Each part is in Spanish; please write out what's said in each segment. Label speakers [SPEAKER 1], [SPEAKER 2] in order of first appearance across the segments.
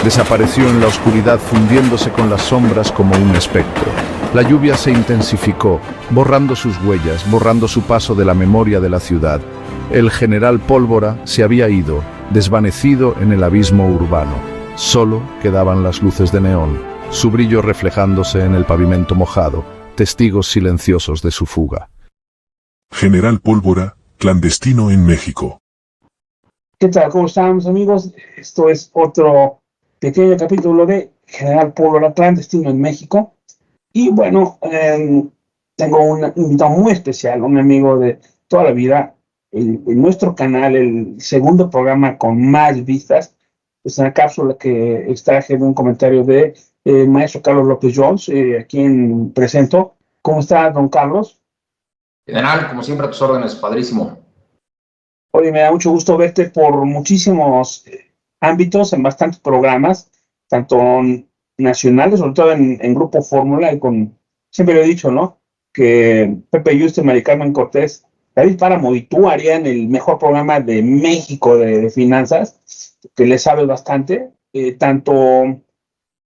[SPEAKER 1] Desapareció en la oscuridad fundiéndose con las sombras como un espectro. La lluvia se intensificó, borrando sus huellas, borrando su paso de la memoria de la ciudad. El general Pólvora se había ido, desvanecido en el abismo urbano. Solo quedaban las luces de neón, su brillo reflejándose en el pavimento mojado, testigos silenciosos de su fuga.
[SPEAKER 2] General Pólvora, clandestino en México.
[SPEAKER 3] ¿Qué tal? ¿Cómo estamos, amigos? Esto es otro pequeño capítulo de General Pólvora, clandestino en México. Y bueno, tengo un invitado muy especial, un amigo de toda la vida, en nuestro canal, el segundo programa con más vistas. Es una cápsula que extraje de un comentario de maestro Carlos López Jones, a quien presento. ¿Cómo está, don Carlos?
[SPEAKER 4] General, como siempre, a tus órdenes, padrísimo.
[SPEAKER 3] Oye, me da mucho gusto verte por muchísimos ámbitos, en bastantes programas, tanto nacionales, sobre todo en Grupo Fórmula, siempre lo he dicho, ¿no? Que Pepe Yuste, Mari Carmen Cortés, David Páramo y tú harían el mejor programa de México de finanzas, que le sabes bastante, tanto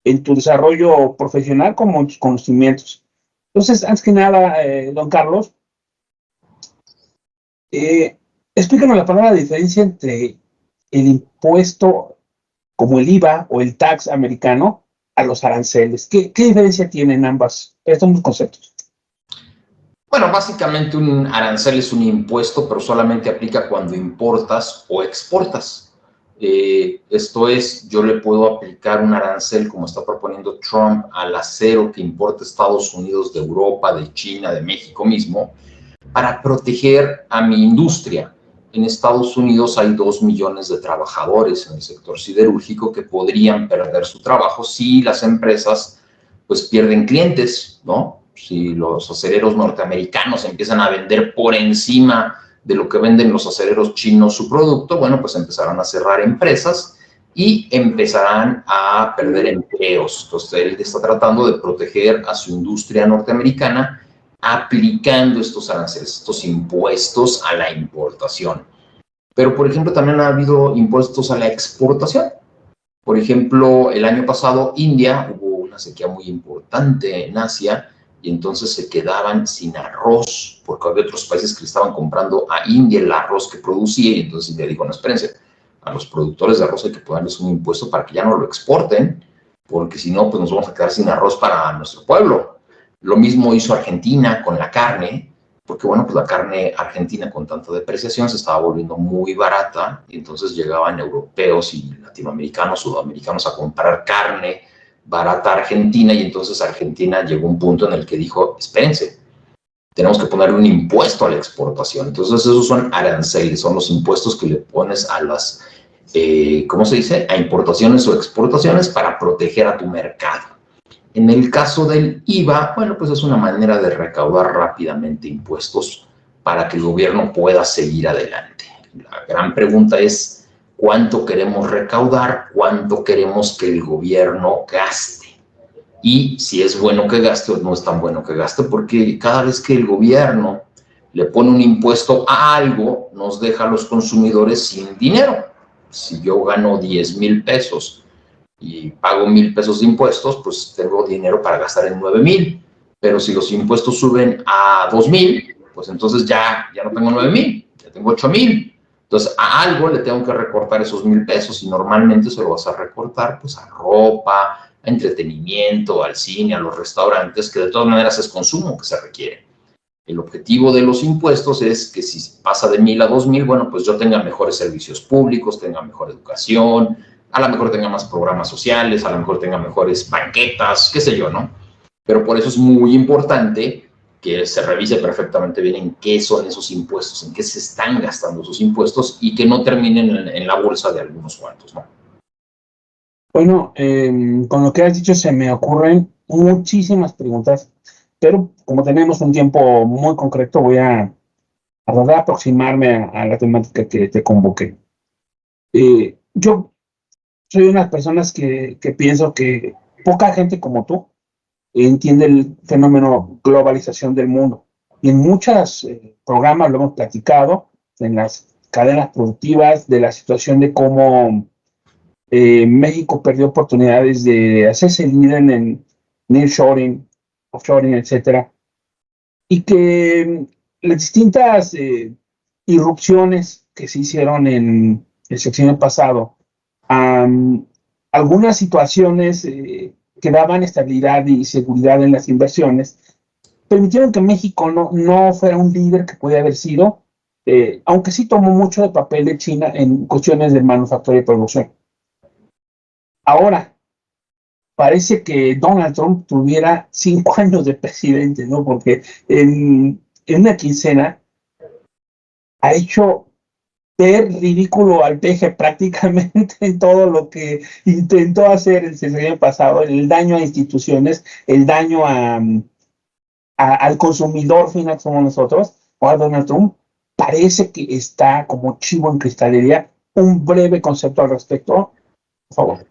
[SPEAKER 3] en tu desarrollo profesional como en tus conocimientos. Entonces, antes que nada, don Carlos, explícanos la palabra diferencia entre el impuesto como el IVA o el tax americano a los aranceles. ¿Qué diferencia tienen estos dos conceptos?
[SPEAKER 4] Bueno, básicamente un arancel es un impuesto, pero solamente aplica cuando importas o exportas. Esto es, yo le puedo aplicar un arancel, como está proponiendo Trump, al acero que importa Estados Unidos de Europa, de China, de México mismo, para proteger a mi industria. En Estados Unidos hay 2 millones de trabajadores en el sector siderúrgico que podrían perder su trabajo si las empresas pues pierden clientes, ¿no? Si los acereros norteamericanos empiezan a vender por encima de lo que venden los acereros chinos su producto, bueno, pues empezarán a cerrar empresas y empezarán a perder empleos. Entonces, él está tratando de proteger a su industria norteamericana aplicando estos aranceles, estos impuestos a la importación. Pero, por ejemplo, también ha habido impuestos a la exportación. Por ejemplo, el año pasado, India, hubo una sequía muy importante en Asia y entonces se quedaban sin arroz, porque había otros países que le estaban comprando a India el arroz que producía, y entonces India dijo, no, espérense, a los productores de arroz hay que ponerles un impuesto para que ya no lo exporten, porque si no, pues nos vamos a quedar sin arroz para nuestro pueblo. Lo mismo hizo Argentina con la carne, porque bueno, pues la carne argentina con tanta depreciación se estaba volviendo muy barata, y entonces llegaban europeos y latinoamericanos, sudamericanos a comprar carne barata argentina, y entonces Argentina llegó a un punto en el que dijo, espérense, tenemos que ponerle un impuesto a la exportación. Entonces esos son aranceles, son los impuestos que le pones a las, ¿cómo se dice?, a importaciones o exportaciones para proteger a tu mercado. En el caso del IVA, bueno, pues es una manera de recaudar rápidamente impuestos para que el gobierno pueda seguir adelante. La gran pregunta es, ¿cuánto queremos recaudar? ¿Cuánto queremos que el gobierno gaste? Y si es bueno que gaste o no es tan bueno que gaste, porque cada vez que el gobierno le pone un impuesto a algo, nos deja a los consumidores sin dinero. Si yo gano 10,000 pesos y pago 1,000 pesos de impuestos, pues tengo dinero para gastar en 9,000. Pero si los impuestos suben a 2,000, pues entonces ya no tengo 9,000, ya tengo 8,000. Entonces a algo le tengo que recortar esos 1,000 pesos, y normalmente se lo vas a recortar pues a ropa, a entretenimiento, al cine, a los restaurantes, que de todas maneras es consumo que se requiere. El objetivo de los impuestos es que si pasa de 1,000 a 2,000, bueno, pues yo tenga mejores servicios públicos, tenga mejor educación, a lo mejor tenga más programas sociales, a lo mejor tenga mejores banquetas, qué sé yo, ¿no? Pero por eso es muy importante que se revise perfectamente bien en qué son esos impuestos, en qué se están gastando esos impuestos, y que no terminen en la bolsa de algunos cuantos, ¿no?
[SPEAKER 3] Bueno, con lo que has dicho se me ocurren muchísimas preguntas, pero como tenemos un tiempo muy concreto, voy a tratar de aproximarme a la temática que te convoqué. Yo soy una de las personas que pienso que poca gente como tú entiende el fenómeno globalización del mundo. Y en muchos programas lo hemos platicado, en las cadenas productivas, de la situación de cómo México perdió oportunidades de hacerse líder en nearshoring, offshoring, etcétera, y que las distintas irrupciones que se hicieron en el sexenio pasado, algunas situaciones que daban estabilidad y seguridad en las inversiones, permitieron que México no fuera un líder que podía haber sido, aunque sí tomó mucho de papel de China en cuestiones de manufactura y producción. Ahora, parece que Donald Trump tuviera 5 años de presidente, ¿no? Porque en una quincena ha hecho ver ridículo al peje prácticamente en todo lo que intentó hacer el sexenio pasado, el daño a instituciones, el daño al consumidor final que somos nosotros. Ahora Donald Trump parece que está como chivo en cristalería. Un breve concepto al respecto, por favor.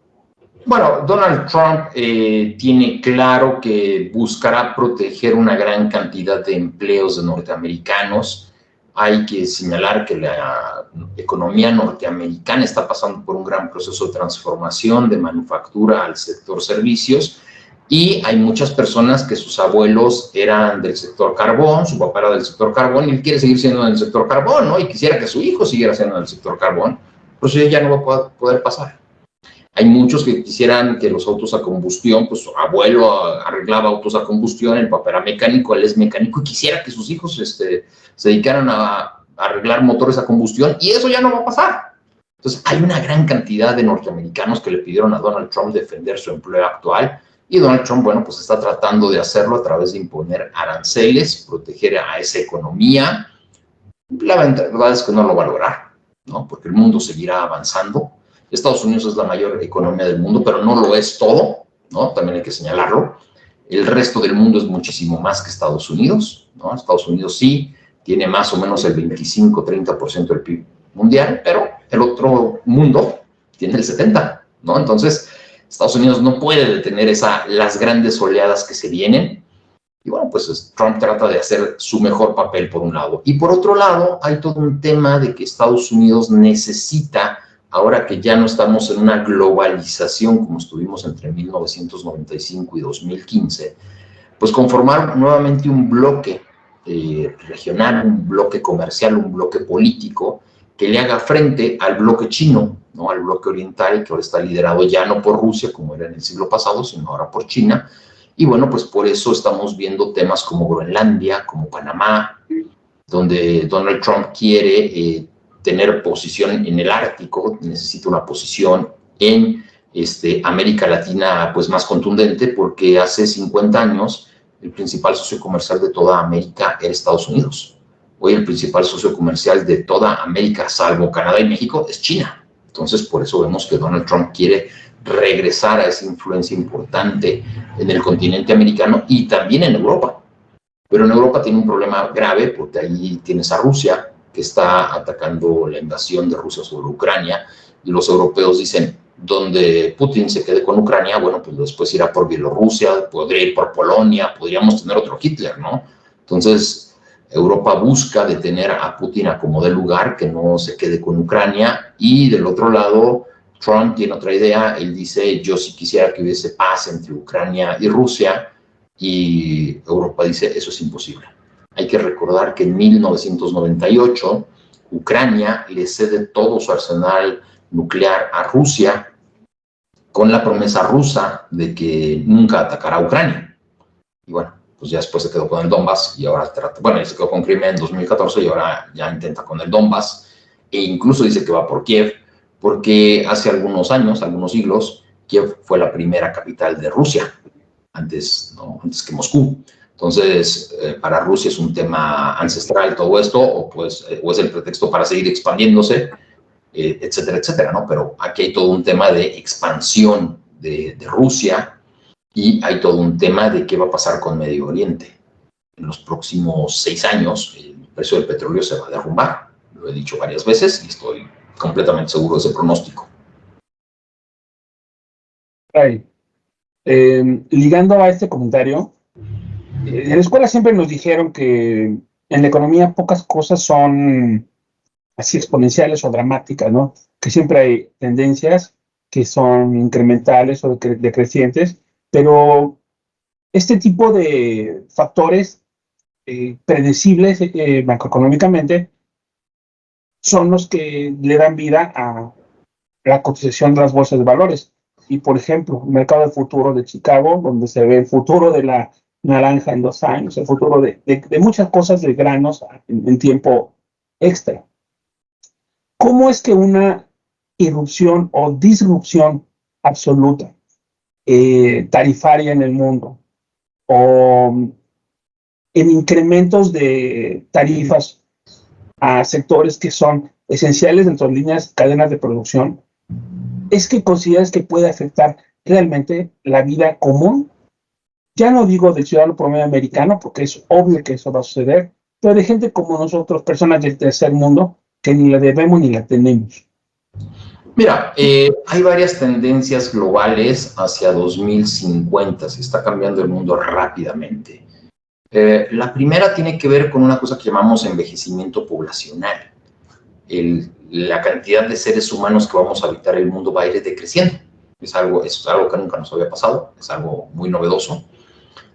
[SPEAKER 4] Bueno, Donald Trump tiene claro que buscará proteger una gran cantidad de empleos de norteamericanos. Hay que señalar que la economía norteamericana está pasando por un gran proceso de transformación de manufactura al sector servicios, y hay muchas personas que sus abuelos eran del sector carbón, su papá era del sector carbón y él quiere seguir siendo del sector carbón, ¿no? Y quisiera que su hijo siguiera siendo del sector carbón, pero eso ya no va a poder pasar. Hay muchos que quisieran que los autos a combustión, pues su abuelo arreglaba autos a combustión, el papá era mecánico, él es mecánico y quisiera que sus hijos se dedicaran a arreglar motores a combustión, y eso ya no va a pasar. Entonces hay una gran cantidad de norteamericanos que le pidieron a Donald Trump defender su empleo actual, y Donald Trump, bueno, pues está tratando de hacerlo a través de imponer aranceles, proteger a esa economía. La verdad es que no lo va a lograr, ¿no? Porque el mundo seguirá avanzando. Estados Unidos es la mayor economía del mundo, pero no lo es todo, ¿no? También hay que señalarlo. El resto del mundo es muchísimo más que Estados Unidos, ¿no? Estados Unidos sí tiene más o menos el 25-30% del PIB mundial, pero el otro mundo tiene el 70%, ¿no? Entonces, Estados Unidos no puede detener las grandes oleadas que se vienen. Y bueno, pues Trump trata de hacer su mejor papel por un lado. Y por otro lado, hay todo un tema de que Estados Unidos necesita, ahora que ya no estamos en una globalización como estuvimos entre 1995 y 2015, pues conformar nuevamente un bloque regional, un bloque comercial, un bloque político que le haga frente al bloque chino, ¿no? Al bloque oriental, que ahora está liderado ya no por Rusia, como era en el siglo pasado, sino ahora por China. Y bueno, pues por eso estamos viendo temas como Groenlandia, como Panamá, donde Donald Trump quiere tener posición en el Ártico, necesita una posición en América Latina pues más contundente, porque hace 50 años el principal socio comercial de toda América era Estados Unidos. Hoy el principal socio comercial de toda América, salvo Canadá y México, es China. Entonces, por eso vemos que Donald Trump quiere regresar a esa influencia importante en el continente americano y también en Europa. Pero en Europa tiene un problema grave, porque ahí tienes a Rusia, que está atacando la invasión de Rusia sobre Ucrania, y los europeos dicen, donde Putin se quede con Ucrania, bueno, pues después irá por Bielorrusia, podría ir por Polonia, podríamos tener otro Hitler, ¿no? Entonces, Europa busca detener a Putin a como dé lugar, que no se quede con Ucrania, y del otro lado, Trump tiene otra idea. Él dice, yo sí quisiera que hubiese paz entre Ucrania y Rusia, y Europa dice, eso es imposible. Hay que recordar que en 1998 Ucrania le cede todo su arsenal nuclear a Rusia con la promesa rusa de que nunca atacará a Ucrania. Y bueno, pues ya después se quedó con el Donbass y ahora trata, bueno, se quedó con Crimea en 2014 y ahora ya intenta con el Donbass, e incluso dice que va por Kiev, porque hace algunos años, algunos siglos, Kiev fue la primera capital de Rusia, antes que Moscú. Entonces, para Rusia es un tema ancestral todo esto, o es el pretexto para seguir expandiéndose, etcétera, etcétera, ¿no? Pero aquí hay todo un tema de expansión de Rusia, y hay todo un tema de qué va a pasar con Medio Oriente. En los próximos 6 años, el precio del petróleo se va a derrumbar. Lo he dicho varias veces y estoy completamente seguro de ese pronóstico.
[SPEAKER 3] Ligando a este comentario, en la escuela siempre nos dijeron que en la economía pocas cosas son así exponenciales o dramáticas, ¿no? Que siempre hay tendencias que son incrementales o decrecientes, pero este tipo de factores predecibles macroeconómicamente son los que le dan vida a la cotización de las bolsas de valores. Y, por ejemplo, el mercado de futuro de Chicago, donde se ve el futuro de la naranja en 2 años, el futuro de muchas cosas de granos en tiempo extra. ¿Cómo es que una irrupción o disrupción absoluta tarifaria en el mundo o en incrementos de tarifas a sectores que son esenciales dentro de líneas, cadenas de producción, es que consideras que puede afectar realmente la vida común? Ya no digo del ciudadano promedio americano, porque es obvio que eso va a suceder, pero de gente como nosotros, personas del tercer mundo, que ni la debemos ni la tenemos.
[SPEAKER 4] Mira, hay varias tendencias globales hacia 2050, se está cambiando el mundo rápidamente. La primera tiene que ver con una cosa que llamamos envejecimiento poblacional. La cantidad de seres humanos que vamos a habitar el mundo va a ir decreciendo. Eso es algo que nunca nos había pasado, es algo muy novedoso.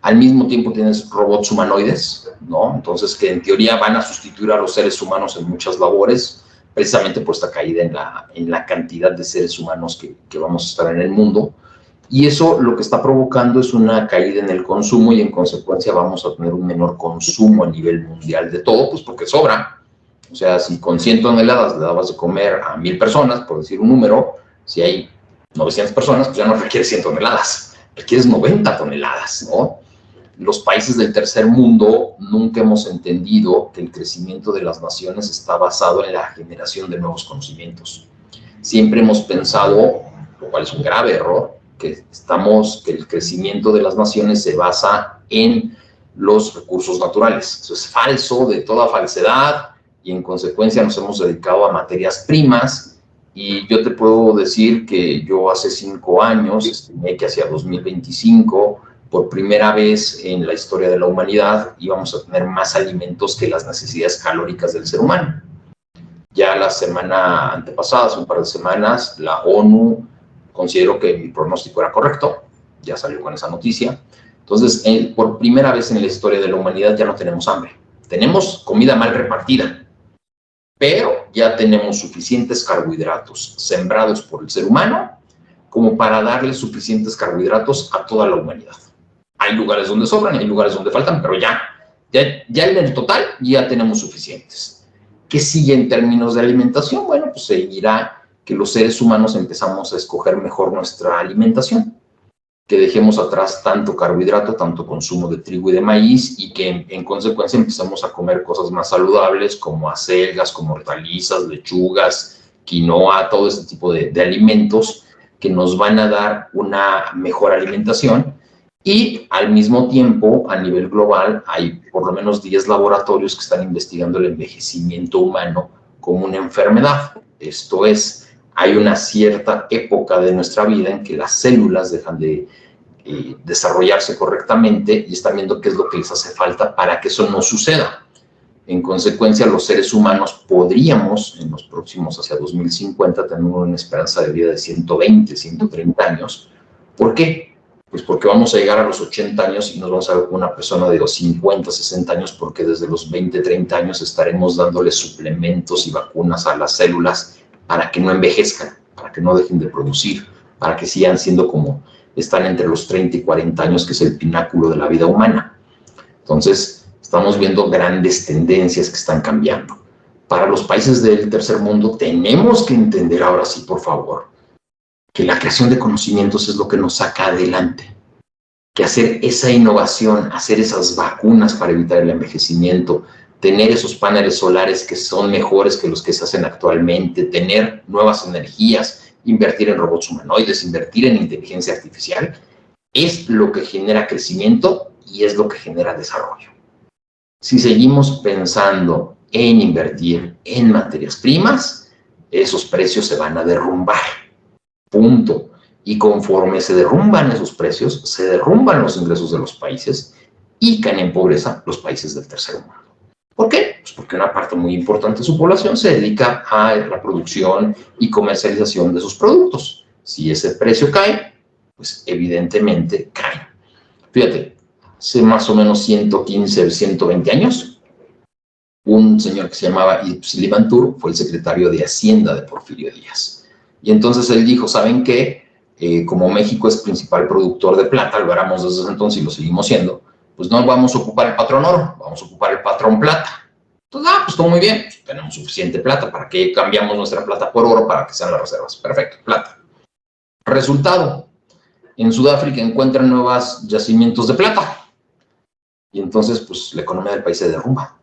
[SPEAKER 4] Al mismo tiempo tienes robots humanoides, ¿no? Entonces, que en teoría van a sustituir a los seres humanos en muchas labores, precisamente por esta caída en la cantidad de seres humanos que vamos a estar en el mundo. Y eso lo que está provocando es una caída en el consumo y en consecuencia vamos a tener un menor consumo a nivel mundial de todo, pues porque sobra. O sea, si con 100 toneladas le dabas de comer a 1000 personas, por decir un número, si hay 900 personas, pues ya no requieres 100 toneladas, requieres 90 toneladas, ¿no? Los países del tercer mundo nunca hemos entendido que el crecimiento de las naciones está basado en la generación de nuevos conocimientos. Siempre hemos pensado, lo cual es un grave error, que el crecimiento de las naciones se basa en los recursos naturales. Eso es falso, de toda falsedad, y en consecuencia nos hemos dedicado a materias primas. Y yo te puedo decir que yo hace 5 años estimé que hacia 2025, por primera vez en la historia de la humanidad, íbamos a tener más alimentos que las necesidades calóricas del ser humano. Ya la semana antepasada, hace un par de semanas, la ONU consideró que mi pronóstico era correcto, ya salió con esa noticia. Entonces, por primera vez en la historia de la humanidad ya no tenemos hambre. Tenemos comida mal repartida, pero ya tenemos suficientes carbohidratos sembrados por el ser humano como para darle suficientes carbohidratos a toda la humanidad. Hay lugares donde sobran y hay lugares donde faltan, pero ya en el total ya tenemos suficientes. ¿Qué sigue en términos de alimentación? Bueno, pues seguirá que los seres humanos empezamos a escoger mejor nuestra alimentación, que dejemos atrás tanto carbohidrato, tanto consumo de trigo y de maíz, y que en consecuencia empezamos a comer cosas más saludables como acelgas, como hortalizas, lechugas, quinoa, todo este tipo de alimentos que nos van a dar una mejor alimentación. Y al mismo tiempo, a nivel global, hay por lo menos 10 laboratorios que están investigando el envejecimiento humano como una enfermedad. Esto es, hay una cierta época de nuestra vida en que las células dejan de desarrollarse correctamente y están viendo qué es lo que les hace falta para que eso no suceda. En consecuencia, los seres humanos podríamos, en los próximos, hacia 2050, tener una esperanza de vida de 120, 130 años. ¿Por qué? Pues porque vamos a llegar a los 80 años y nos vamos a ver con una persona de los 50, 60 años, porque desde los 20, 30 años estaremos dándole suplementos y vacunas a las células para que no envejezcan, para que no dejen de producir, para que sigan siendo como están entre los 30 y 40 años, que es el pináculo de la vida humana. Entonces, estamos viendo grandes tendencias que están cambiando. Para los países del tercer mundo tenemos que entender ahora sí, por favor, que la creación de conocimientos es lo que nos saca adelante, que hacer esa innovación, hacer esas vacunas para evitar el envejecimiento, tener esos paneles solares que son mejores que los que se hacen actualmente, tener nuevas energías, invertir en robots humanoides, invertir en inteligencia artificial, es lo que genera crecimiento y es lo que genera desarrollo. Si seguimos pensando en invertir en materias primas, esos precios se van a derrumbar. Punto. Y conforme se derrumban esos precios, se derrumban los ingresos de los países y caen en pobreza los países del tercer mundo. ¿Por qué? Pues porque una parte muy importante de su población se dedica a la producción y comercialización de sus productos. Si ese precio cae, pues evidentemente cae. Fíjate, hace más o menos 115, 120 años, un señor que se llamaba Yves Limantour fue el secretario de Hacienda de Porfirio Díaz. Y entonces él dijo, ¿saben qué? Como México es principal productor de plata, lo éramos desde ese entonces y lo seguimos siendo, pues no vamos a ocupar el patrón oro, vamos a ocupar el patrón plata. Entonces, pues todo muy bien, tenemos suficiente plata, ¿para qué cambiamos nuestra plata por oro para que sean las reservas? Perfecto, plata. Resultado, en Sudáfrica encuentran nuevos yacimientos de plata y entonces pues la economía del país se derrumba.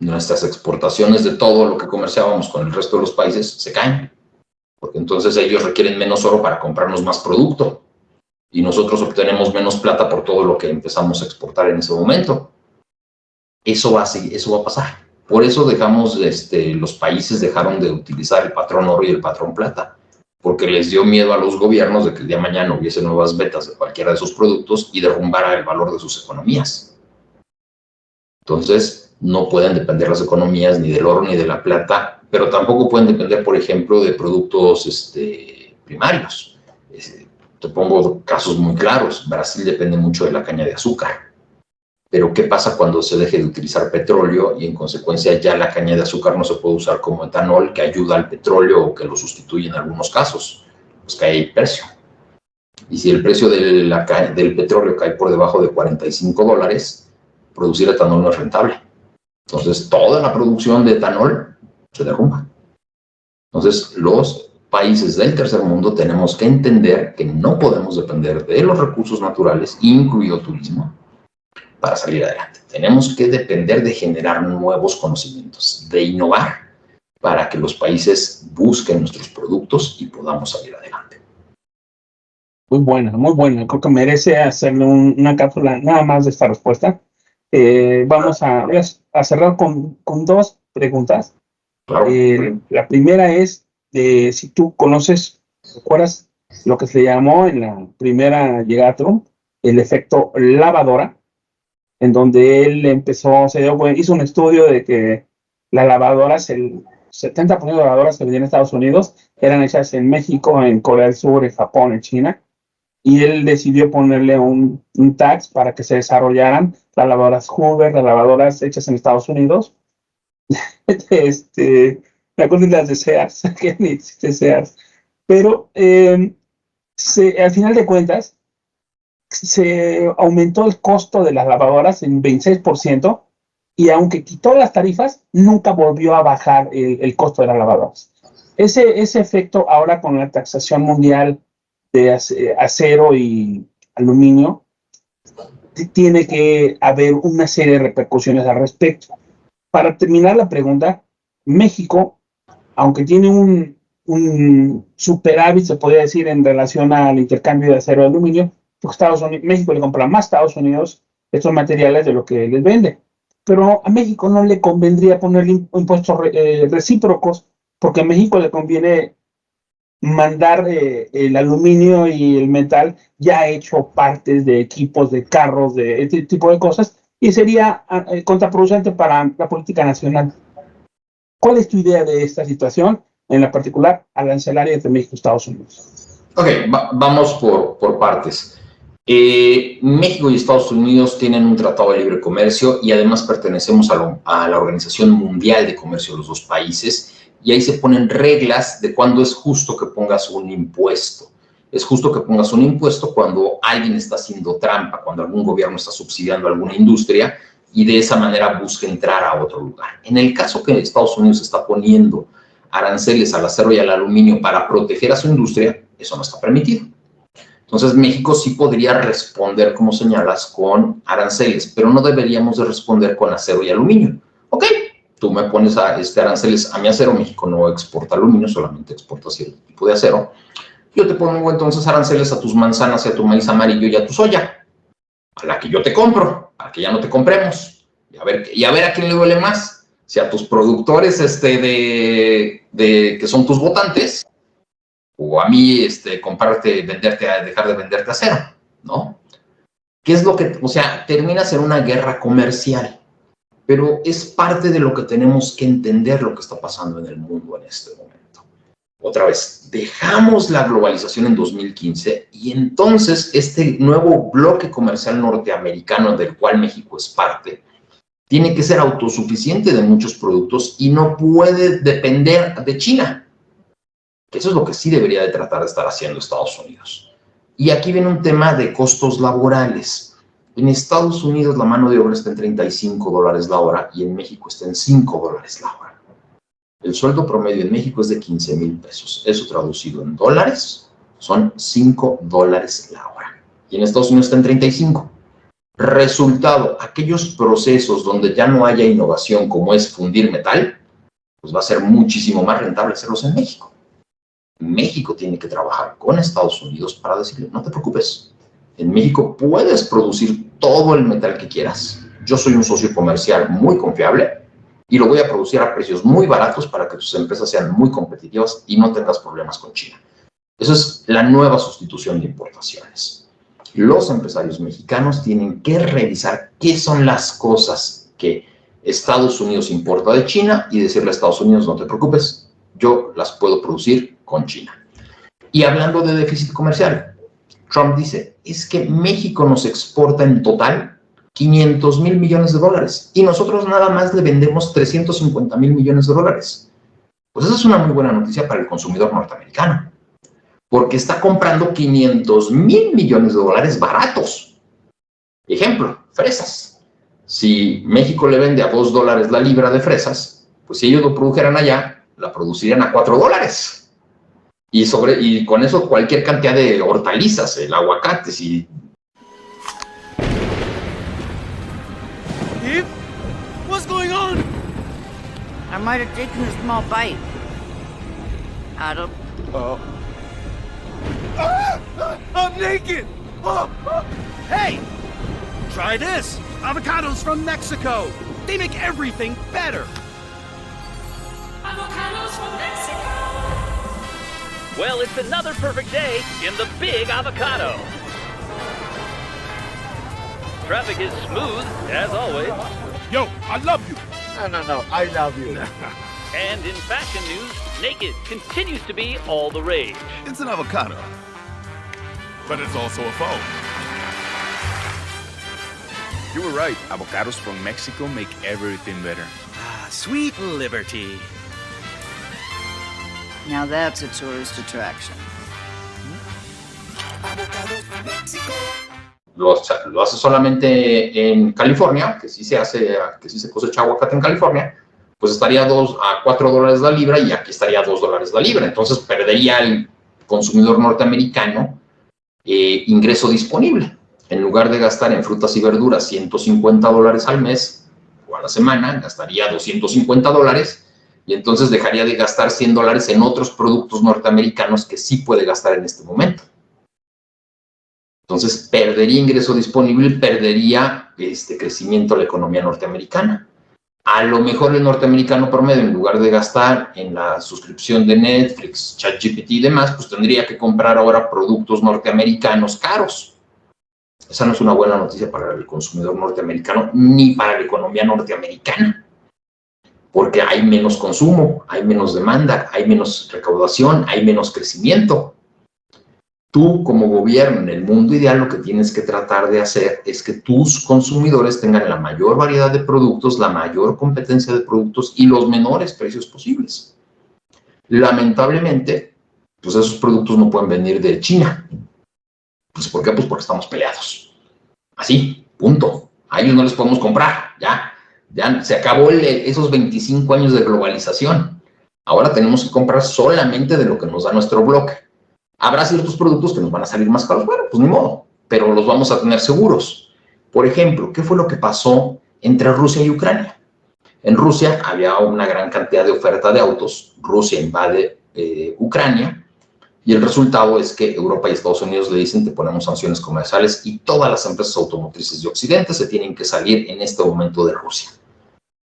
[SPEAKER 4] Nuestras exportaciones de todo lo que comerciábamos con el resto de los países se caen, porque entonces ellos requieren menos oro para comprarnos más producto y nosotros obtenemos menos plata por todo lo que empezamos a exportar en ese momento. Eso va a pasar. Por eso los países dejaron de utilizar el patrón oro y el patrón plata, porque les dio miedo a los gobiernos de que el día de mañana hubiese nuevas vetas de cualquiera de esos productos y derrumbara el valor de sus economías. Entonces, no pueden depender las economías ni del oro ni de la plata, pero tampoco pueden depender, por ejemplo, de productos primarios. Te pongo casos muy claros. Brasil depende mucho de la caña de azúcar. Pero ¿qué pasa cuando se deje de utilizar petróleo y en consecuencia ya la caña de azúcar no se puede usar como etanol que ayuda al petróleo o que lo sustituye en algunos casos? Pues cae el precio. Y si el precio del petróleo cae por debajo de $45, producir etanol no es rentable. Entonces toda la producción de etanol se derrumba. Entonces los países del tercer mundo tenemos que entender que no podemos depender de los recursos naturales, incluido turismo, para salir adelante. Tenemos que depender de generar nuevos conocimientos, de innovar para que los países busquen nuestros productos y podamos salir adelante.
[SPEAKER 3] Muy buena, muy buena. Creo que merece hacerle una cápsula nada más de esta respuesta. Voy a cerrar con dos preguntas.
[SPEAKER 4] Claro.
[SPEAKER 3] La primera es si tú recuerdas lo que se llamó en la primera llegada a Trump, el efecto lavadora, en donde él hizo un estudio de que las lavadoras, el 70% de lavadoras que vendían en Estados Unidos eran hechas en México, en Corea del Sur, en Japón, en China, y él decidió ponerle un tax para que se desarrollaran las lavadoras Hoover, las lavadoras hechas en Estados Unidos. Me acuerdo de las de Sears, que ni existe Sears, pero al final de cuentas, se aumentó el costo de las lavadoras en 26%, y aunque quitó las tarifas, nunca volvió a bajar el costo de las lavadoras. Ese efecto ahora con la taxación mundial de acero y aluminio, tiene que haber una serie de repercusiones al respecto. Para terminar la pregunta, México, aunque tiene un superávit, se podría decir, en relación al intercambio de acero y aluminio, México le compra más a Estados Unidos estos materiales de lo que les vende. Pero a México no le convendría ponerle impuestos recíprocos, porque a México le conviene mandar el aluminio y el metal ya hecho partes de equipos, de carros, de este tipo de cosas, y sería contraproducente para la política nacional. ¿Cuál es tu idea de esta situación, en la particular arancelaria entre México y Estados Unidos?
[SPEAKER 4] Ok, vamos por partes. México y Estados Unidos tienen un tratado de libre comercio y además pertenecemos a la Organización Mundial de Comercio de los dos países, y ahí se ponen reglas de cuándo es justo que pongas un impuesto. Es justo que pongas un impuesto cuando alguien está haciendo trampa, cuando algún gobierno está subsidiando alguna industria y de esa manera busca entrar a otro lugar. En el caso que Estados Unidos está poniendo aranceles al acero y al aluminio para proteger a su industria, eso no está permitido. Entonces, México sí podría responder, como señalas, con aranceles, pero no deberíamos de responder con acero y aluminio. Ok, tú me pones aranceles a mi acero, México no exporta aluminio, solamente exporta cierto tipo de acero. Yo te pongo entonces aranceles a tus manzanas y a tu maíz amarillo y a tu soya, a la que yo te compro, a la que ya no te compremos. Y a ver a quién le duele más, si a tus productores que son tus votantes, o a mí dejar de venderte acero, ¿no? ¿Qué es lo que, termina ser una guerra comercial? Pero es parte de lo que tenemos que entender lo que está pasando en el mundo en este momento. Otra vez, dejamos la globalización en 2015 y entonces este nuevo bloque comercial norteamericano del cual México es parte, tiene que ser autosuficiente de muchos productos y no puede depender de China. Eso es lo que sí debería de tratar de estar haciendo Estados Unidos. Y aquí viene un tema de costos laborales. En Estados Unidos la mano de obra está en $35 la hora y en México está en $5 la hora. El sueldo promedio en México es de 15,000 pesos. Eso traducido en dólares son $5 la hora. Y en Estados Unidos está en 35. Resultado, aquellos procesos donde ya no haya innovación como es fundir metal, pues va a ser muchísimo más rentable hacerlos en México. México tiene que trabajar con Estados Unidos para decirle, no te preocupes, en México puedes producir todo el metal que quieras. Yo soy un socio comercial muy confiable y lo voy a producir a precios muy baratos para que tus empresas sean muy competitivas y no tengas problemas con China. Eso es la nueva sustitución de importaciones. Los empresarios mexicanos tienen que revisar qué son las cosas que Estados Unidos importa de China y decirle a Estados Unidos, no te preocupes, yo las puedo producir con China. Y hablando de déficit comercial, Trump dice, es que México nos exporta en total 500,000 millones de dólares y nosotros nada más le vendemos 350,000 millones de dólares. Pues esa es una muy buena noticia para el consumidor norteamericano, porque está comprando 500,000 millones de dólares baratos. Ejemplo, fresas. Si México le vende a $2 la libra de fresas, pues si ellos lo produjeran allá, la producirían a $4. Y con eso cualquier cantidad de hortalizas, el aguacate, si...
[SPEAKER 5] Eve? What's going on?
[SPEAKER 6] I might have taken a small bite. Adam?
[SPEAKER 5] I'm naked! Hey! Try this! Avocados from Mexico! They make everything better!
[SPEAKER 7] Avocados from Mexico!
[SPEAKER 8] Well, it's another perfect day in the Big Avocado. Traffic is smooth, as always.
[SPEAKER 5] Yo, I love you!
[SPEAKER 9] No, I love you.
[SPEAKER 8] And in fashion news, naked continues to be all the rage.
[SPEAKER 5] It's an avocado. But it's also a phone.
[SPEAKER 9] You were right. Avocados from Mexico make everything better.
[SPEAKER 5] Ah, sweet liberty.
[SPEAKER 6] Now that's a tourist attraction.
[SPEAKER 7] Avocados from Mexico!
[SPEAKER 4] Lo hace solamente en California, que sí se cosecha aguacate en California, pues estaría a $4 la libra y aquí estaría a $2 la libra. Entonces perdería el consumidor norteamericano ingreso disponible. En lugar de gastar en frutas y verduras $150 al mes o a la semana, gastaría $250 y entonces dejaría de gastar $100 en otros productos norteamericanos que sí puede gastar en este momento. Entonces perdería ingreso disponible, perdería crecimiento de la economía norteamericana. A lo mejor el norteamericano promedio, en lugar de gastar en la suscripción de Netflix, ChatGPT y demás, pues tendría que comprar ahora productos norteamericanos caros. Esa no es una buena noticia para el consumidor norteamericano ni para la economía norteamericana, porque hay menos consumo, hay menos demanda, hay menos recaudación, hay menos crecimiento. Tú, como gobierno, en el mundo ideal, lo que tienes que tratar de hacer es que tus consumidores tengan la mayor variedad de productos, la mayor competencia de productos y los menores precios posibles. Lamentablemente, pues esos productos no pueden venir de China. Pues ¿por qué? Pues porque estamos peleados. Así, punto. A ellos no les podemos comprar, ya se acabó esos 25 años de globalización. Ahora tenemos que comprar solamente de lo que nos da nuestro bloque. Habrá ciertos productos que nos van a salir más caros, bueno, pues ni modo, pero los vamos a tener seguros. Por ejemplo, ¿qué fue lo que pasó entre Rusia y Ucrania? En Rusia había una gran cantidad de oferta de autos, Rusia invade Ucrania, y el resultado es que Europa y Estados Unidos le dicen, te ponemos sanciones comerciales y todas las empresas automotrices de Occidente se tienen que salir en este momento de Rusia.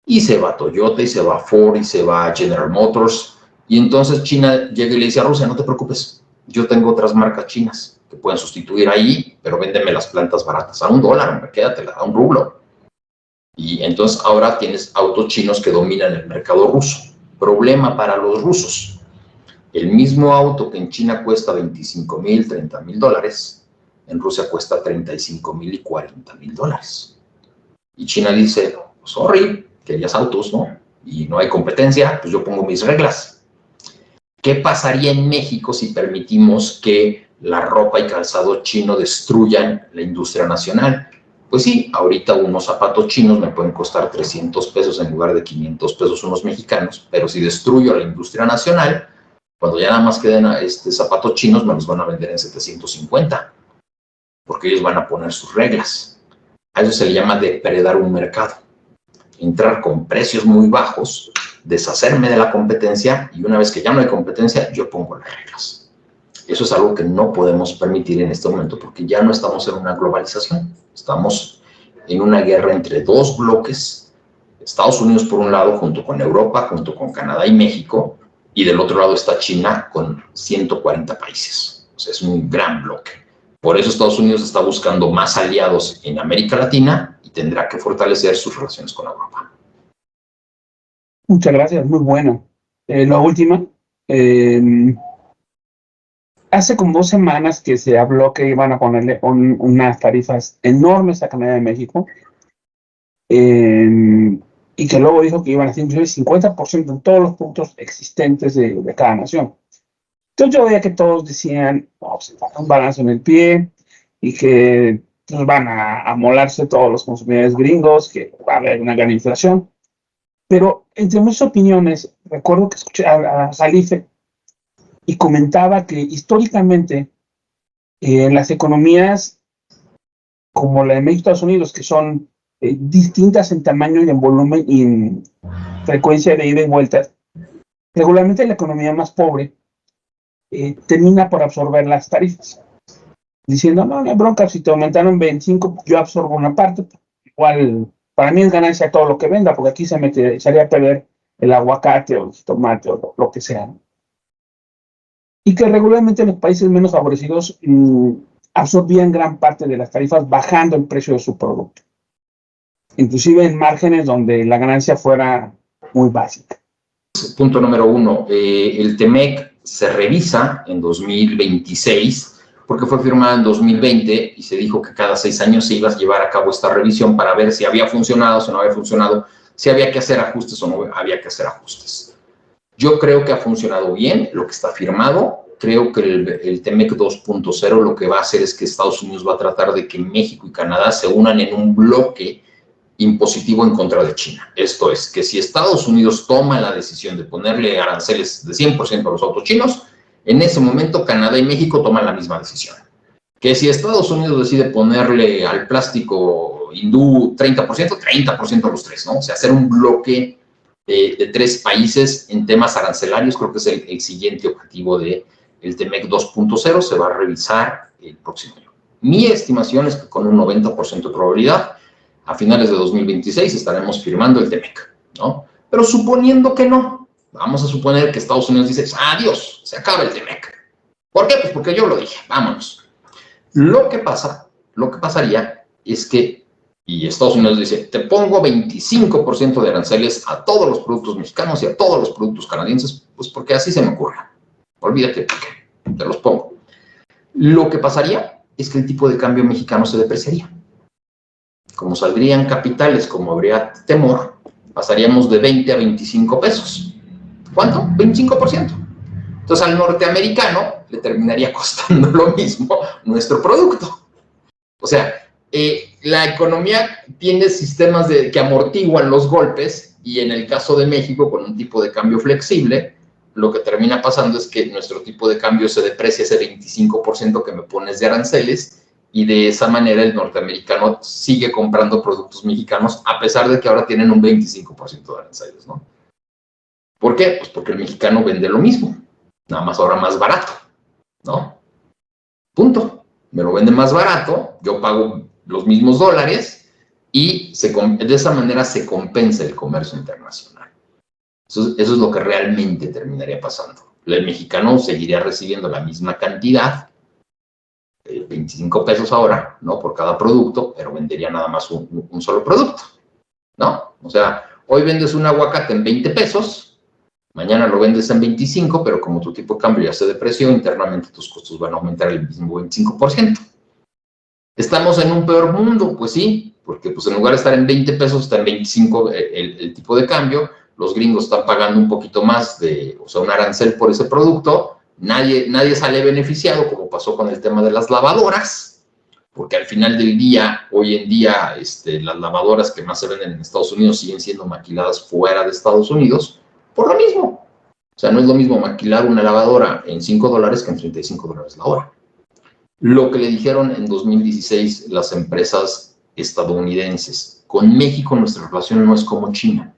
[SPEAKER 4] Y se va Toyota, y se va Ford, y se va General Motors, y entonces China llega y le dice a Rusia, no te preocupes, yo tengo otras marcas chinas que pueden sustituir ahí, pero véndeme las plantas baratas a $1, hombre, quédatela, a $1. Y entonces ahora tienes autos chinos que dominan el mercado ruso. Problema para los rusos. El mismo auto que en China cuesta 25,000, 30,000 dólares, en Rusia cuesta 35,000 y 40,000 dólares. Y China dice, sorry, querías autos, ¿no? Y no hay competencia, pues yo pongo mis reglas. ¿Qué pasaría en México si permitimos que la ropa y calzado chino destruyan la industria nacional? Pues sí, ahorita unos zapatos chinos me pueden costar 300 pesos en lugar de 500 pesos unos mexicanos, pero si destruyo la industria nacional, cuando ya nada más queden zapatos chinos, me los van a vender en 750, porque ellos van a poner sus reglas. A eso se le llama depredar un mercado. Entrar con precios muy bajos, deshacerme de la competencia, y una vez que ya no hay competencia, yo pongo las reglas. Eso es algo que no podemos permitir en este momento, porque ya no estamos en una globalización. Estamos en una guerra entre dos bloques, Estados Unidos por un lado, junto con Europa, junto con Canadá y México, y del otro lado está China con 140 países. O sea, es un gran bloque. Por eso Estados Unidos está buscando más aliados en América Latina y tendrá que fortalecer sus relaciones con Europa.
[SPEAKER 3] Muchas gracias, muy bueno. La última, hace como 2 semanas que se habló que iban a ponerle unas tarifas enormes a Canadá y México, y que luego dijo que iban a hacer inclusive 50% en todos los puntos existentes de cada nación. Entonces yo veía que todos decían, oh, se va a un balance en el pie y que pues, van a amolarse todos los consumidores gringos, que va a haber una gran inflación. Pero entre muchas opiniones, recuerdo que escuché a Jalife y comentaba que históricamente en las economías como la de México y Estados Unidos, que son distintas en tamaño y en volumen y en frecuencia de ida y vuelta, regularmente la economía más pobre termina por absorber las tarifas, diciendo, no hay bronca, si te aumentaron 25, yo absorbo una parte, igual para mí es ganancia todo lo que venda, porque aquí se echaría a perder el aguacate o el tomate o lo que sea. Y que regularmente los países menos favorecidos absorbían gran parte de las tarifas bajando el precio de su producto, inclusive en márgenes donde la ganancia fuera muy básica.
[SPEAKER 4] Punto número 1, el TEMEC se revisa en 2026 porque fue firmada en 2020 y se dijo que cada 6 años se iba a llevar a cabo esta revisión para ver si había funcionado, si no había funcionado, si había que hacer ajustes o no había que hacer ajustes. Yo creo que ha funcionado bien lo que está firmado. Creo que el TEMEC 2.0 lo que va a hacer es que Estados Unidos va a tratar de que México y Canadá se unan en un bloque impositivo en contra de China. Esto es, que si Estados Unidos toma la decisión de ponerle aranceles de 100% a los autos chinos, en ese momento Canadá y México toman la misma decisión. Que si Estados Unidos decide ponerle al plástico hindú 30%, 30% a los tres, ¿no? O sea, hacer un bloque de 3 países en temas arancelarios, creo que es el siguiente objetivo del TEMEC 2.0, se va a revisar el próximo año. Mi estimación es que con un 90% de probabilidad, a finales de 2026 estaremos firmando el TEMEC, ¿no? Pero suponiendo que no, vamos a suponer que Estados Unidos dice, adiós, se acaba el TEMEC. ¿Por qué? Pues porque yo lo dije, vámonos. Lo que pasaría es que, y Estados Unidos dice, te pongo 25% de aranceles a todos los productos mexicanos y a todos los productos canadienses, pues porque así se me ocurre. Olvídate, porque te los pongo. Lo que pasaría es que el tipo de cambio mexicano se depreciaría. Como saldrían capitales, como habría temor, pasaríamos de 20 a 25 pesos. ¿Cuánto? 25%. Entonces al norteamericano le terminaría costando lo mismo nuestro producto. O sea, la economía tiene sistemas que amortiguan los golpes y en el caso de México, con un tipo de cambio flexible, lo que termina pasando es que nuestro tipo de cambio se deprecia ese 25% que me pones de aranceles y de esa manera el norteamericano sigue comprando productos mexicanos a pesar de que ahora tienen un 25% de aranceles, ¿no? ¿Por qué? Pues porque el mexicano vende lo mismo, nada más ahora más barato, ¿no? Punto. Me lo vende más barato, yo pago los mismos dólares y de esa manera se compensa el comercio internacional. Eso es lo que realmente terminaría pasando. El mexicano seguiría recibiendo la misma cantidad, 25 pesos ahora, ¿no? Por cada producto, pero vendería nada más un solo producto, ¿no? O sea, hoy vendes un aguacate en 20 pesos Mañana lo vendes en 25, pero como tu tipo de cambio ya se depreció, internamente tus costos van a aumentar el mismo 25%. ¿Estamos en un peor mundo? Pues sí, porque pues en lugar de estar en 20 pesos, está en 25 el tipo de cambio. Los gringos están pagando un poquito más un arancel por ese producto. Nadie sale beneficiado, como pasó con el tema de las lavadoras, porque al final del día, hoy en día, las lavadoras que más se venden en Estados Unidos siguen siendo maquiladas fuera de Estados Unidos, por lo mismo. O sea, no es lo mismo maquilar una lavadora en $5 que en $35 la hora. Lo que le dijeron en 2016 las empresas estadounidenses. Con México nuestra relación no es como China.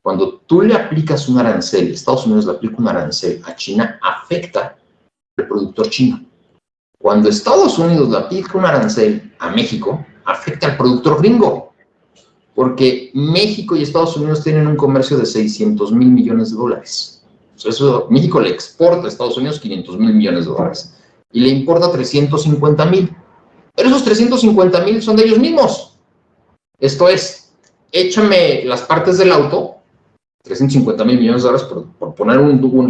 [SPEAKER 4] Cuando tú le aplicas un arancel, Estados Unidos le aplica un arancel a China, afecta al productor chino. Cuando Estados Unidos le aplica un arancel a México, afecta al productor gringo. Porque México y Estados Unidos tienen un comercio de $600 mil millones. O sea, México le exporta a Estados Unidos $500 mil millones y le importa 350 mil. Pero esos 350 mil son de ellos mismos. Esto es, échame las partes del auto, 350 mil millones de dólares por poner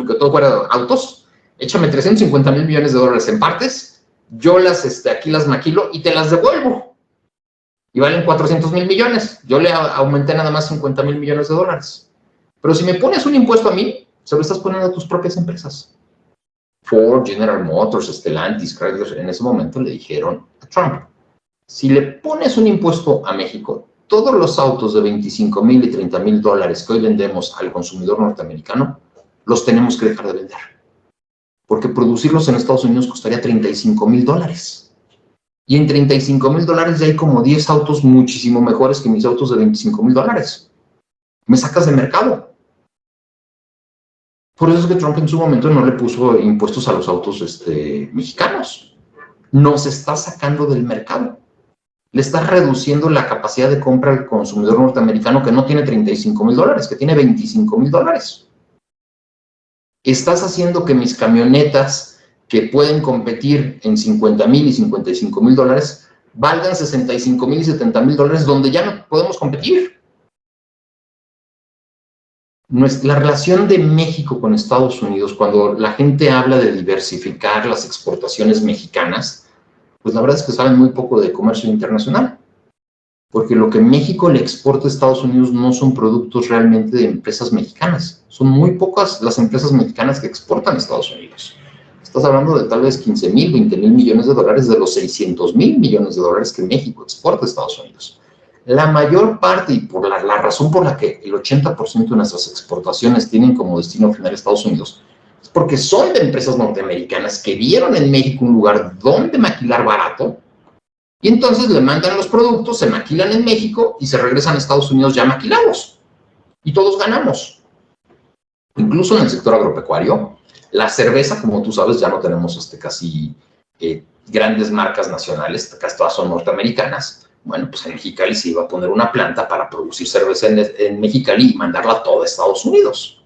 [SPEAKER 4] que todo fuera autos, échame 350 mil millones de dólares en partes, yo aquí las maquilo y te las devuelvo. Y valen 400 mil millones. Yo le aumenté nada más 50 mil millones de dólares. Pero si me pones un impuesto a mí, se lo estás poniendo a tus propias empresas. Ford, General Motors, Stellantis, Chrysler, en ese momento le dijeron a Trump, si le pones un impuesto a México, todos los autos de 25 mil y 30 mil dólares que hoy vendemos al consumidor norteamericano, los tenemos que dejar de vender. Porque producirlos en Estados Unidos costaría 35 mil dólares. Y en 35 mil dólares ya hay como 10 autos muchísimo mejores que mis autos de 25 mil dólares. Me sacas del mercado. Por eso es que Trump en su momento no le puso impuestos a los autos mexicanos. Nos está sacando del mercado. Le está reduciendo la capacidad de compra al consumidor norteamericano que no tiene 35 mil dólares, que tiene 25 mil dólares. Estás haciendo que mis camionetas que pueden competir en 50 mil y 55 mil dólares valgan 65 mil y 70 mil dólares donde ya no podemos competir. La relación de México con Estados Unidos, cuando la gente habla de diversificar las exportaciones mexicanas, pues la verdad es que saben muy poco de comercio internacional. Porque lo que México le exporta a Estados Unidos no son productos realmente de empresas mexicanas. Son muy pocas las empresas mexicanas que exportan a Estados Unidos. Estás hablando de tal vez 15 mil, 20 mil millones de dólares de los 600 mil millones de dólares que México exporta a Estados Unidos. La mayor parte, y por la razón por la que el 80% de nuestras exportaciones tienen como destino final Estados Unidos, es porque son de empresas norteamericanas que vieron en México un lugar donde maquilar barato, y entonces le mandan los productos, se maquilan en México y se regresan a Estados Unidos ya maquilados. Y todos ganamos. Incluso en el sector agropecuario, la cerveza, como tú sabes, ya no tenemos casi grandes marcas nacionales, casi todas son norteamericanas. Bueno, pues en Mexicali se iba a poner una planta para producir cerveza en Mexicali y mandarla a toda Estados Unidos.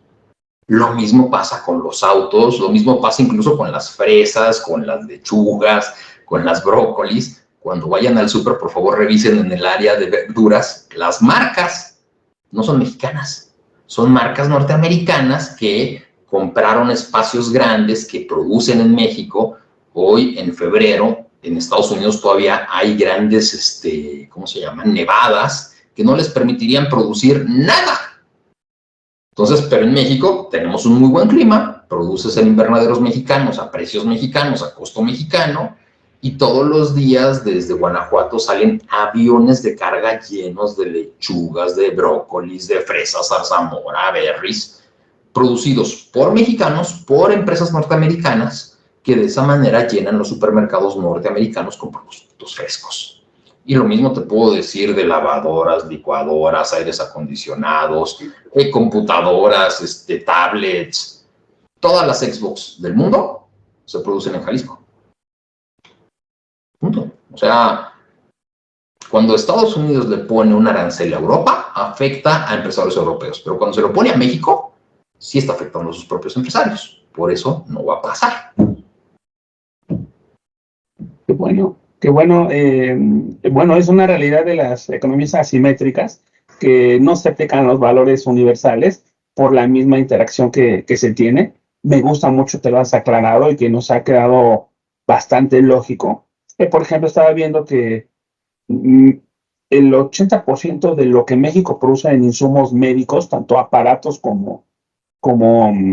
[SPEAKER 4] Lo mismo pasa con los autos, lo mismo pasa incluso con las fresas, con las lechugas, con las brócolis. Cuando vayan al súper, por favor, revisen en el área de verduras. Las marcas no son mexicanas, son marcas norteamericanas que compraron espacios grandes que producen en México. Hoy, en febrero, en Estados Unidos todavía hay grandes, ¿cómo se llaman? Nevadas que no les permitirían producir nada. Entonces, pero en México tenemos un muy buen clima, produces en invernaderos mexicanos, a precios mexicanos, a costo mexicano, y todos los días desde Guanajuato salen aviones de carga llenos de lechugas, de brócolis, de fresas, zarzamora, berries, producidos por mexicanos, por empresas norteamericanas, que de esa manera llenan los supermercados norteamericanos con productos frescos. Y lo mismo te puedo decir de lavadoras, licuadoras, aires acondicionados, computadoras, tablets. Todas las Xbox del mundo se producen en Jalisco. Punto. O sea, cuando Estados Unidos le pone un arancel a Europa, afecta a empresarios europeos. Pero cuando se lo pone a México, sí está afectando a sus propios empresarios. Por eso no va a pasar.
[SPEAKER 3] Qué bueno, qué bueno. Bueno, es una realidad de las economías asimétricas que no se aplican los valores universales por la misma interacción que se tiene. Me gusta mucho que lo has aclarado y que nos ha quedado bastante lógico. Por ejemplo, estaba viendo que el 80% de lo que México produce en insumos médicos, tanto aparatos como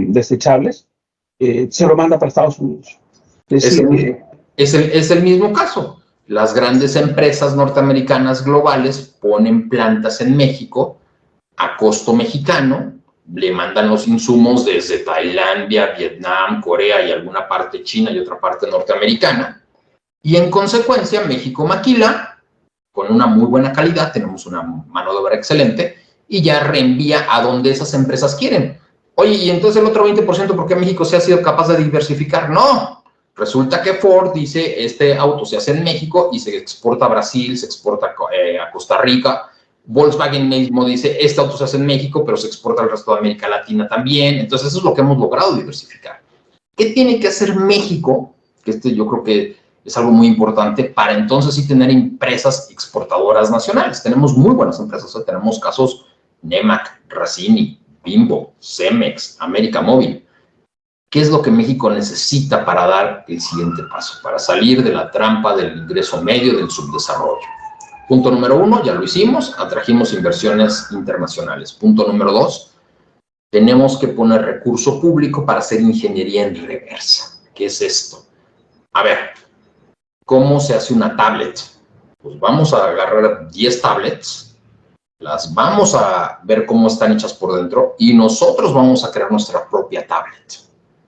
[SPEAKER 3] desechables, se lo manda para Estados Unidos. Es decir,
[SPEAKER 4] Es el mismo caso. Las grandes empresas norteamericanas globales ponen plantas en México a costo mexicano, le mandan los insumos desde Tailandia, Vietnam, Corea y alguna parte china y otra parte norteamericana. Y en consecuencia, México maquila con una muy buena calidad, tenemos una mano de obra excelente y ya reenvía a donde esas empresas quieren. Oye, y entonces el otro 20%, ¿por qué México se ha sido capaz de diversificar? No. Resulta que Ford dice, este auto se hace en México y se exporta a Brasil, se exporta a Costa Rica. Volkswagen mismo dice, este auto se hace en México, pero se exporta al resto de América Latina también. Entonces, eso es lo que hemos logrado diversificar. ¿Qué tiene que hacer México? Que yo creo que es algo muy importante para entonces sí tener empresas exportadoras nacionales. Tenemos muy buenas empresas, ¿eh? Tenemos casos Nemac, Racini, Bimbo, Cemex, América Móvil. ¿Qué es lo que México necesita para dar el siguiente paso? Para salir de la trampa del ingreso medio del subdesarrollo. Punto número 1, ya lo hicimos, atrajimos inversiones internacionales. Punto número 2, tenemos que poner recurso público para hacer ingeniería en reversa. ¿Qué es esto? A ver, ¿cómo se hace una tablet? Pues vamos a agarrar 10 tablets, las vamos a ver cómo están hechas por dentro y nosotros vamos a crear nuestra propia tablet.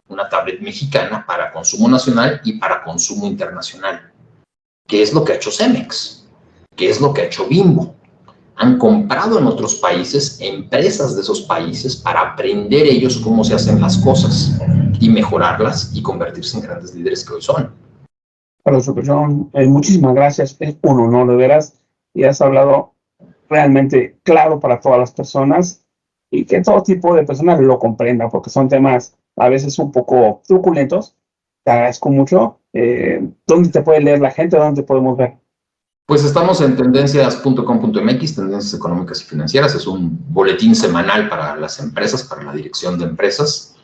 [SPEAKER 4] Una tablet mexicana para consumo nacional y para consumo internacional. ¿Qué es lo que ha hecho Cemex? ¿Qué es lo que ha hecho Bimbo? Han comprado en otros países empresas de esos países para aprender ellos cómo se hacen las cosas y mejorarlas y convertirse en grandes líderes que hoy son.
[SPEAKER 3] Carlos López John, muchísimas gracias. Es un honor, de veras. Y has hablado realmente claro para todas las personas y que todo tipo de personas lo comprendan, porque son temas a veces un poco truculentos. Te agradezco mucho. ¿Dónde te puede leer la gente? ¿Dónde te podemos ver?
[SPEAKER 4] Pues estamos en tendencias.com.mx, Tendencias Económicas y Financieras. Es un boletín semanal para las empresas, para la dirección de empresas.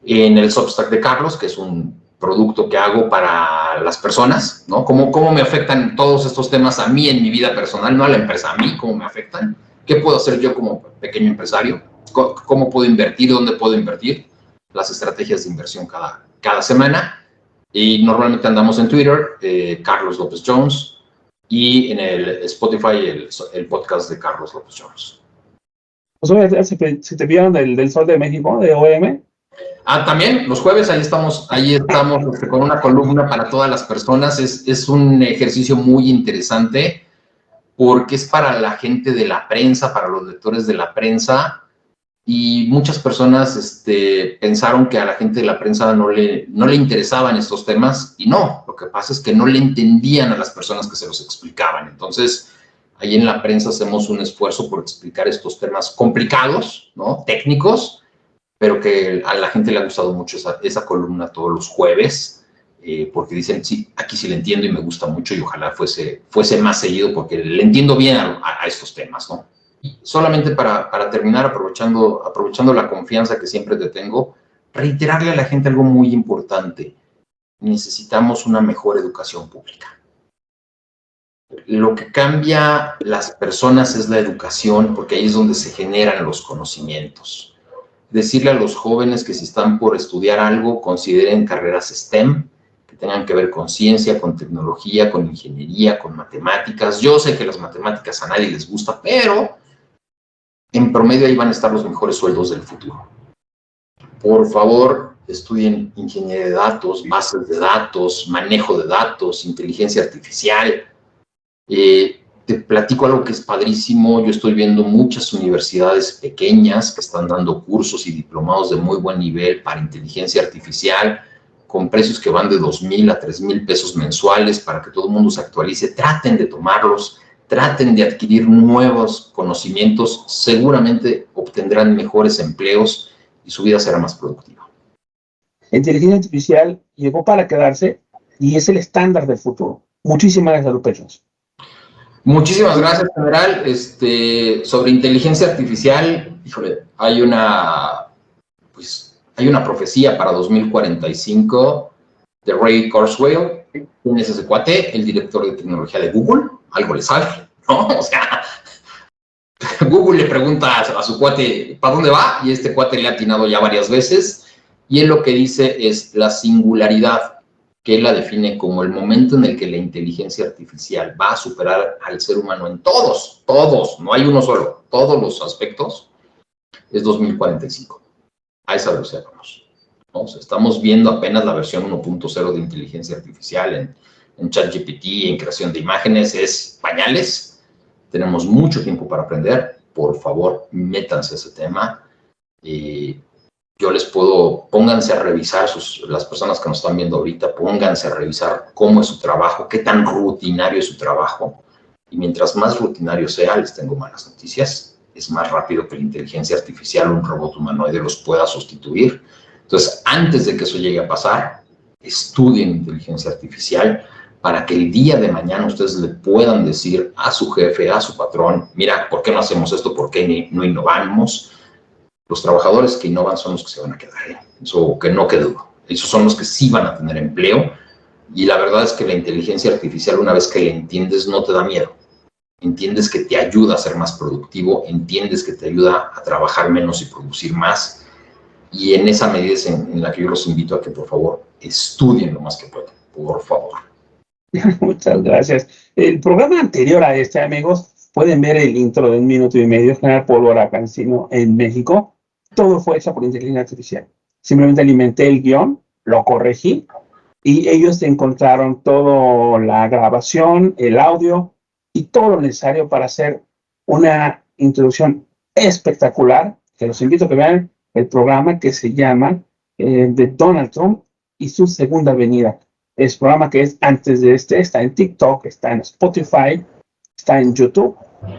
[SPEAKER 4] En el Substack de Carlos, que es un producto que hago para las personas, ¿no? ¿Cómo me afectan todos estos temas a mí en mi vida personal, no a la empresa, a mí, cómo me afectan? ¿Qué puedo hacer yo como pequeño empresario? ¿Cómo puedo invertir? ¿Dónde puedo invertir? Las estrategias de inversión cada semana. Y normalmente andamos en Twitter, Carlos López Jones, y en el Spotify el podcast de Carlos López Jones.
[SPEAKER 3] Pues, si te vieron del Sol de México, de OM.
[SPEAKER 4] También los jueves ahí estamos con una columna para todas las personas. Es un ejercicio muy interesante porque es para la gente de la prensa, para los lectores de la prensa, y muchas personas pensaron que a la gente de la prensa no le interesaban estos temas, y no, lo que pasa es que no le entendían a las personas que se los explicaban. Entonces, ahí en la prensa hacemos un esfuerzo por explicar estos temas complicados, ¿no? Técnicos, pero que a la gente le ha gustado mucho esa columna todos los jueves, porque dicen, sí, aquí sí le entiendo y me gusta mucho, y ojalá fuese más seguido, porque le entiendo bien a estos temas, ¿no? Y solamente para terminar, aprovechando la confianza que siempre te tengo, reiterarle a la gente algo muy importante. Necesitamos una mejor educación pública. Lo que cambia las personas es la educación, porque ahí es donde se generan los conocimientos. Decirle a los jóvenes que si están por estudiar algo, consideren carreras STEM, que tengan que ver con ciencia, con tecnología, con ingeniería, con matemáticas. Yo sé que las matemáticas a nadie les gusta, pero en promedio ahí van a estar los mejores sueldos del futuro. Por favor, estudien ingeniería de datos, bases de datos, manejo de datos, inteligencia artificial. Te platico algo que es padrísimo. Yo estoy viendo muchas universidades pequeñas que están dando cursos y diplomados de muy buen nivel para inteligencia artificial, con precios que van de 2,000 a 3,000 pesos mensuales para que todo el mundo se actualice. Traten de tomarlos, traten de adquirir nuevos conocimientos. Seguramente obtendrán mejores empleos y su vida será más productiva.
[SPEAKER 3] La inteligencia artificial llegó para quedarse y es el estándar del futuro. Muchísimas gracias, López Jones.
[SPEAKER 4] Muchísimas gracias, general. Sobre inteligencia artificial, híjole, hay una profecía para 2045 de Ray Kurzweil. ¿Quién es ese cuate? El director de tecnología de Google. Algo le sabe, ¿no? O sea, Google le pregunta a su cuate, ¿para dónde va? Y este cuate le ha atinado ya varias veces. Y él lo que dice es la singularidad, que él la define como el momento en el que la inteligencia artificial va a superar al ser humano en todos, no hay uno solo, todos los aspectos, es 2045. A esa velocidad vamos. ¿No? O sea, estamos viendo apenas la versión 1.0 de inteligencia artificial en ChatGPT, en creación de imágenes, es pañales. Tenemos mucho tiempo para aprender. Por favor, métanse a ese tema. Yo les pónganse a revisar, las personas que nos están viendo ahorita, pónganse a revisar cómo es su trabajo, qué tan rutinario es su trabajo. Y mientras más rutinario sea, les tengo malas noticias, es más rápido que la inteligencia artificial o un robot humanoide los pueda sustituir. Entonces, antes de que eso llegue a pasar, estudien inteligencia artificial para que el día de mañana ustedes le puedan decir a su jefe, a su patrón, mira, ¿por qué no hacemos esto? ¿Por qué no innovamos? Los trabajadores que innovan son los que se van a quedar, eso que no quede duda. Esos son los que sí van a tener empleo. Y la verdad es que la inteligencia artificial, una vez que la entiendes, no te da miedo. Entiendes que te ayuda a ser más productivo, entiendes que te ayuda a trabajar menos y producir más. Y en esa medida es en la que yo los invito a que, por favor, estudien lo más que puedan. Por favor.
[SPEAKER 3] Muchas gracias. El programa anterior a este, amigos, pueden ver el intro de 1 minuto y medio, General Pólvora Cancino en México. Todo fue hecho por inteligencia artificial. Simplemente alimenté el guión, lo corregí, y ellos encontraron toda la grabación, el audio y todo lo necesario para hacer una introducción espectacular, que los invito a que vean el programa que se llama de Donald Trump y su segunda venida. Es programa que es antes de está en TikTok, está en Spotify, está en YouTube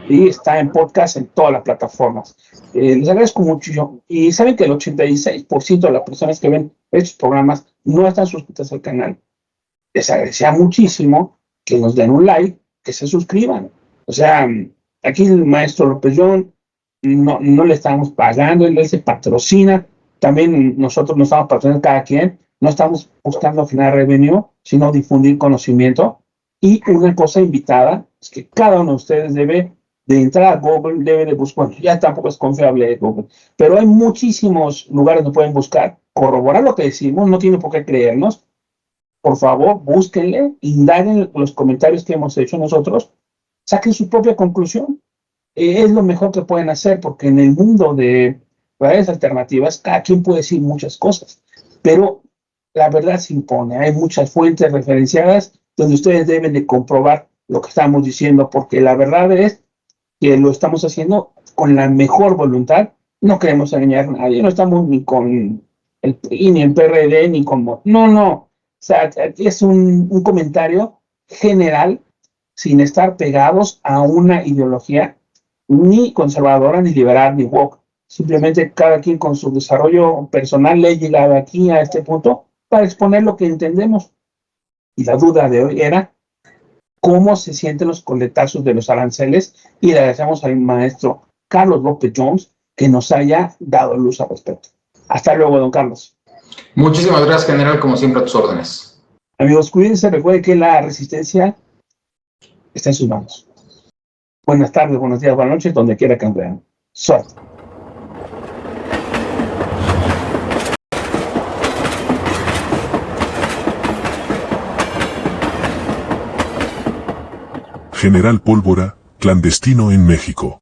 [SPEAKER 3] y está en podcast en todas las plataformas. Les agradezco mucho. Y saben que el 86% de las personas que ven estos programas no están suscritas al canal. Les agradecería muchísimo que nos den un like, que se suscriban. O sea, aquí el maestro López John no le estamos pagando, él se patrocina. También nosotros nos estamos patrocinando cada quien. No estamos buscando generar revenue, sino difundir conocimiento. Y una cosa invitada es que cada uno de ustedes debe de entrar a Google, debe de buscar, bueno, ya tampoco es confiable Google, pero hay muchísimos lugares donde pueden buscar, corroborar lo que decimos, no tienen por qué creernos. Por favor, búsquenle, indaguen los comentarios que hemos hecho nosotros, saquen su propia conclusión. Es lo mejor que pueden hacer, porque en el mundo de redes alternativas, cada quien puede decir muchas cosas, pero la verdad se impone. Hay muchas fuentes referenciadas donde ustedes deben de comprobar lo que estamos diciendo, porque la verdad es que lo estamos haciendo con la mejor voluntad. No queremos engañar a nadie, no estamos ni con el PRI, ni el PRD, ni con... No. O sea, es un comentario general, sin estar pegados a una ideología ni conservadora, ni liberal, ni woke. Simplemente cada quien con su desarrollo personal le ha llegado aquí a este punto para exponer lo que entendemos. Y la duda de hoy era cómo se sienten los coletazos de los aranceles, y le agradecemos al maestro Carlos López Jones que nos haya dado luz al respecto. Hasta luego, don Carlos.
[SPEAKER 4] Muchísimas gracias, general, como siempre a tus órdenes.
[SPEAKER 3] Amigos, cuídense, recuerden que la resistencia está en sus manos. Buenas tardes, buenos días, buenas noches, donde quiera que nos vean. Suerte.
[SPEAKER 2] General Pólvora, clandestino en México.